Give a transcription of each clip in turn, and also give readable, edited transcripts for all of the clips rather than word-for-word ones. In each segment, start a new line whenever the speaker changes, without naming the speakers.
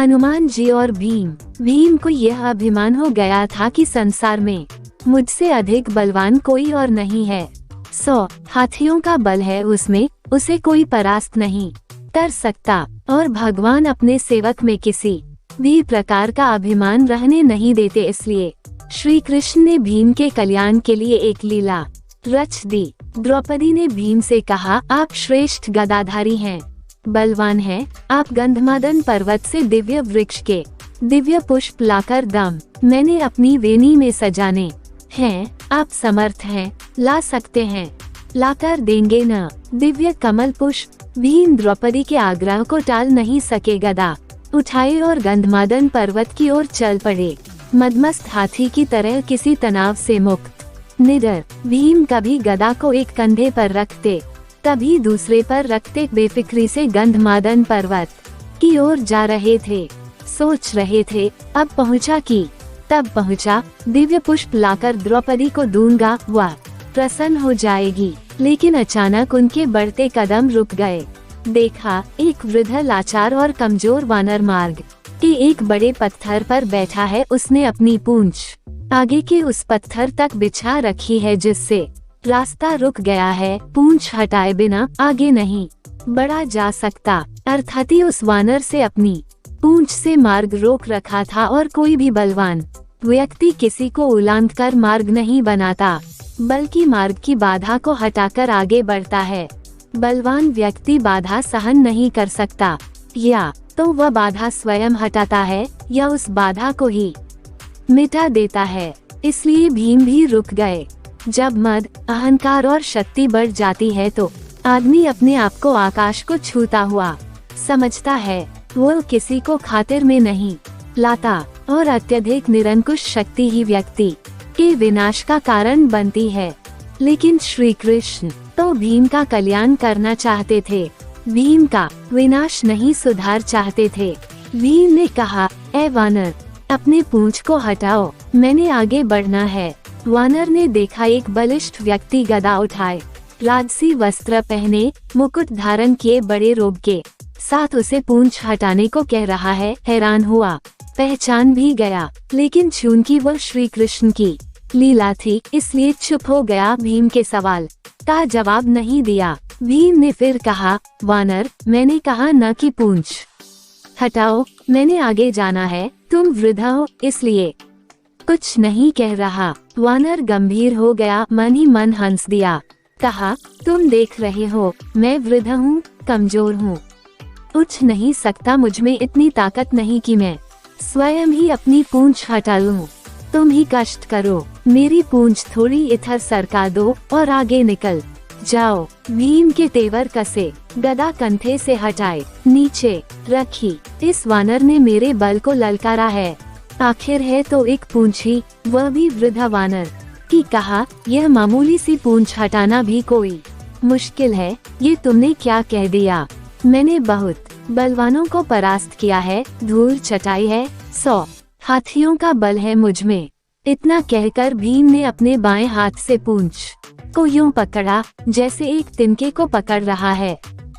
हनुमान जी और भीम को यह अभिमान हो गया था कि संसार में मुझसे अधिक बलवान कोई और नहीं है। 100 हाथियों का बल है उसमें, उसे कोई परास्त नहीं कर सकता। और भगवान अपने सेवक में किसी भी प्रकार का अभिमान रहने नहीं देते। इसलिए श्री कृष्ण ने भीम के कल्याण के लिए एक लीला रच दी। द्रौपदी ने भीम से कहा, आप श्रेष्ठ गदाधारी हैं, बलवान हैं, आप गंधमादन पर्वत से दिव्य वृक्ष के दिव्य पुष्प लाकर दम मैंने अपनी वेणी में सजाने हैं, आप समर्थ हैं, ला सकते हैं, लाकर देंगे न दिव्य कमल पुष्प। भीम द्रौपदी के आग्रह को टाल नहीं सके, गदा उठाए और गंधमादन पर्वत की ओर चल पड़े। मदमस्त हाथी की तरह किसी तनाव से मुक्त निडर भीम कभी गदा को एक कंधे पर रखते, कभी दूसरे पर रखते बेफिक्री से गंधमादन पर्वत की ओर जा रहे थे। सोच रहे थे, अब पहुंचा कि तब पहुंचा, दिव्य पुष्प लाकर द्रौपदी को दूंगा, वह प्रसन्न हो जाएगी। लेकिन अचानक उनके बढ़ते कदम रुक गए। देखा, एक वृद्ध लाचार और कमजोर वानर मार्ग के एक बड़े पत्थर पर बैठा है। उसने अपनी पूंछ आगे के उस पत्थर तक बिछा रखी है जिससे रास्ता रुक गया है। पूंछ हटाए बिना आगे नहीं बढ़ा जा सकता, अर्थात उस वानर से अपनी पूंछ से मार्ग रोक रखा था। और कोई भी बलवान व्यक्ति किसी को उलांघ कर मार्ग नहीं बनाता, बल्कि मार्ग की बाधा को हटाकर आगे बढ़ता है। बलवान व्यक्ति बाधा सहन नहीं कर सकता, या तो वह बाधा स्वयं हटाता है या उस बाधा को ही मिटा देता है। इसलिए भीम भी रुक गए। जब मद, अहंकार और शक्ति बढ़ जाती है तो आदमी अपने आप को आकाश को छूता हुआ समझता है। वो किसी को खातिर में नहीं लाता और अत्यधिक निरंकुश शक्ति ही व्यक्ति के विनाश का कारण बनती है। लेकिन श्री कृष्ण तो भीम का कल्याण करना चाहते थे, भीम का विनाश नहीं, सुधार चाहते थे। भीम ने कहा, ए वानर, अपने पूंछ को हटाओ, मैंने आगे बढ़ना है। वानर ने देखा एक बलिष्ठ व्यक्ति गदा उठाए, राजसी वस्त्र पहने, मुकुट धारण किए, बड़े रोब के साथ उसे पूंछ हटाने को कह रहा है। हैरान हुआ, पहचान भी गया, लेकिन चूंकि वह श्री कृष्ण की लीला थी इसलिए चुप हो गया। भीम के सवाल का जवाब नहीं दिया। भीम ने फिर कहा, वानर, मैंने कहा न कि पूंछ हटाओ, मैंने आगे जाना है, तुम वृद्ध हो इसलिए कुछ नहीं कह रहा। वानर गंभीर हो गया, मन ही मन हंस दिया, कहा, तुम देख रहे हो मैं वृद्ध हूँ, कमजोर हूँ, उठ नहीं सकता, मुझमें इतनी ताकत नहीं कि मैं स्वयं ही अपनी पूंछ हटा लूं। तुम ही कष्ट करो, मेरी पूंछ थोड़ी इधर सरका दो और आगे निकल जाओ। भीम के तेवर कसे, गदा कंधे से हटाए, नीचे रखी। इस वानर ने मेरे बल को ललकारा है, आखिर है तो एक पूंछ ही, वह भी वृद्ध वानर की। कहा, यह मामूली सी पूंछ हटाना भी कोई मुश्किल है, ये तुमने क्या कह दिया? मैंने बहुत बलवानों को परास्त किया है, धूल चटाई है, 100 हाथियों का बल है मुझमें। इतना कहकर भीम ने अपने बाएं हाथ से पूंछ को यूं पकड़ा जैसे एक तिनके को पकड़ रहा है,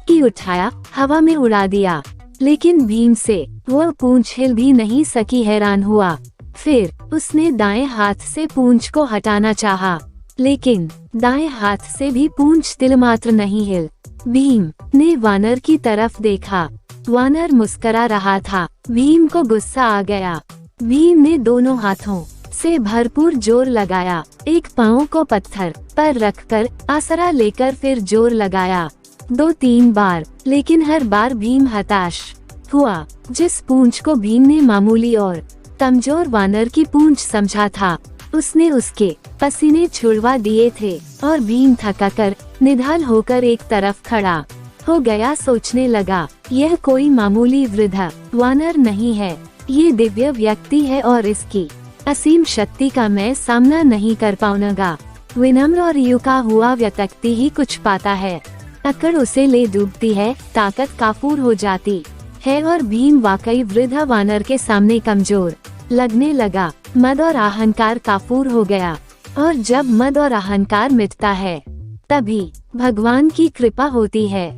कि उठाया, हवा में उड़ा दिया। लेकिन भीम से वह पूंछ हिल भी नहीं सकी। हैरान हुआ, फिर उसने दाएं हाथ से पूंछ को हटाना चाहा, लेकिन दाएं हाथ से भी पूंछ तिलमात्र नहीं हिल। भीम ने वानर की तरफ देखा, वानर मुस्करा रहा था। भीम को गुस्सा आ गया। भीम ने दोनों हाथों से भरपूर जोर लगाया, एक पांव को पत्थर पर रखकर आसरा लेकर फिर जोर लगाया 2-3 बार, लेकिन हर बार भीम हताश हुआ। जिस पूंछ को भीम ने मामूली और कमजोर वानर की पूंछ समझा था, उसने उसके पसीने छुड़वा दिए थे और भीम थकाकर निढाल होकर एक तरफ खड़ा हो गया। सोचने लगा, यह कोई मामूली वृद्ध वानर नहीं है, ये दिव्य व्यक्ति है और इसकी असीम शक्ति का मैं सामना नहीं कर पाऊंगा। विनम्र और युका हुआ व्यक्ति ही कुछ पाता है, अकड़ उसे ले डूबती है, ताकत काफूर हो जाती है। और भीम वाकई वृद्ध वानर के सामने कमजोर लगने लगा। मद और अहंकार काफूर हो गया, और जब मद और अहंकार मिटता है तभी भगवान की कृपा होती है।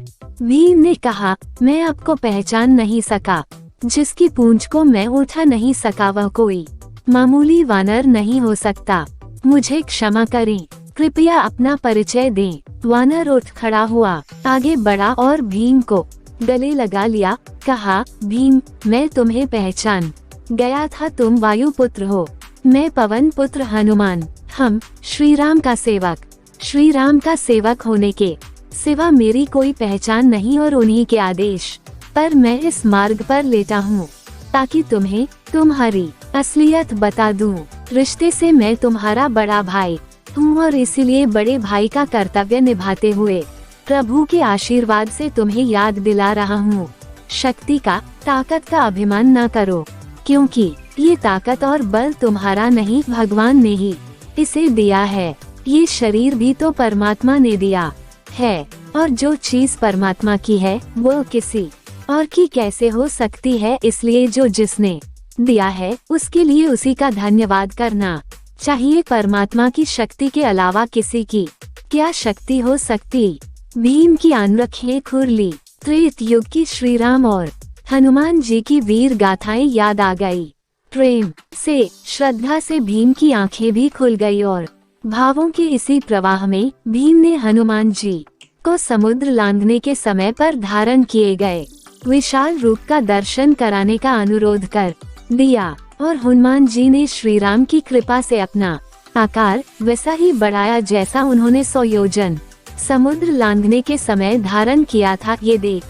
भीम ने कहा, मैं आपको पहचान नहीं सका। जिसकी पूंछ को मैं उठा नहीं सका वह कोई मामूली वानर नहीं हो सकता। मुझे क्षमा करें, कृपया अपना परिचय दें। वानर उठ खड़ा हुआ, आगे बढ़ा और भीम को गले लगा लिया। कहा, भीम, मैं तुम्हें पहचान गया था, तुम वायुपुत्र हो, मैं पवन पुत्र हनुमान। हम श्री राम का सेवक, श्री राम का सेवक होने के सिवा मेरी कोई पहचान नहीं और उन्हीं के आदेश पर मैं इस मार्ग पर लेटा हूँ ताकि तुम्हें तुम्हारी असलियत बता दूं। रिश्ते से मैं तुम्हारा बड़ा भाई हूँ और इसीलिए बड़े भाई का कर्तव्य निभाते हुए प्रभु के आशीर्वाद से तुम्हें याद दिला रहा हूँ। शक्ति का, ताकत का अभिमान न करो, क्योंकि ये ताकत और बल तुम्हारा नहीं, भगवान ने ही इसे दिया है। ये शरीर भी तो परमात्मा ने दिया है और जो चीज परमात्मा की है वो किसी और की कैसे हो सकती है। इसलिए जो जिसने दिया है उसके लिए उसी का धन्यवाद करना चाहिए। परमात्मा की शक्ति के अलावा किसी की क्या शक्ति हो सकती। भीम की आंखें खुर ली। त्रेत युग की श्री राम और हनुमान जी की वीर गाथाएं याद आ गई। प्रेम से, श्रद्धा से भीम की आंखें भी खुल गई और भावों के इसी प्रवाह में भीम ने हनुमान जी को समुद्र लांघने के समय पर धारण किए गए विशाल रूप का दर्शन कराने का अनुरोध कर दिया और हनुमान जी ने श्री राम की कृपा से अपना आकार वैसा ही बढ़ाया जैसा उन्होंने 100 योजन समुद्र लांघने के समय धारण किया था। ये देख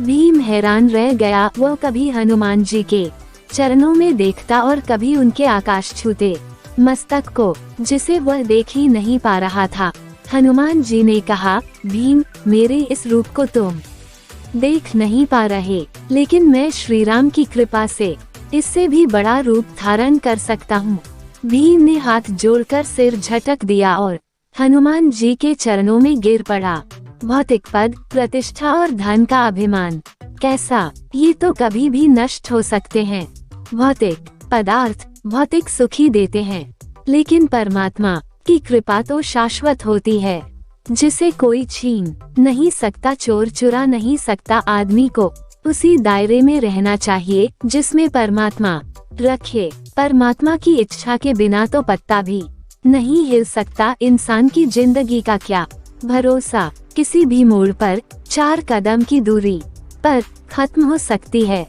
भीम हैरान रह गया। वह कभी हनुमान जी के चरणों में देखता और कभी उनके आकाश छूते मस्तक को, जिसे वह देख ही नहीं पा रहा था। हनुमान जी ने कहा, भीम, मेरे इस रूप को तुम देख नहीं पा रहे, लेकिन मैं श्री राम की कृपा से इससे भी बड़ा रूप धारण कर सकता हूँ। भीम ने हाथ जोड़कर सिर झटक दिया और हनुमान जी के चरणों में गिर पड़ा। भौतिक पद, प्रतिष्ठा और धन का अभिमान कैसा, ये तो कभी भी नष्ट हो सकते हैं। भौतिक पदार्थ भौतिक सुखी देते हैं, लेकिन परमात्मा की कृपा तो शाश्वत होती है, जिसे कोई छीन नहीं सकता, चोर चुरा नहीं सकता। आदमी को उसी दायरे में रहना चाहिए जिसमें परमात्मा रखे। परमात्मा की इच्छा के बिना तो पत्ता भी नहीं हिल सकता। इंसान की जिंदगी का क्या भरोसा, किसी भी मोड़ पर 4 कदम की दूरी पर खत्म हो सकती है।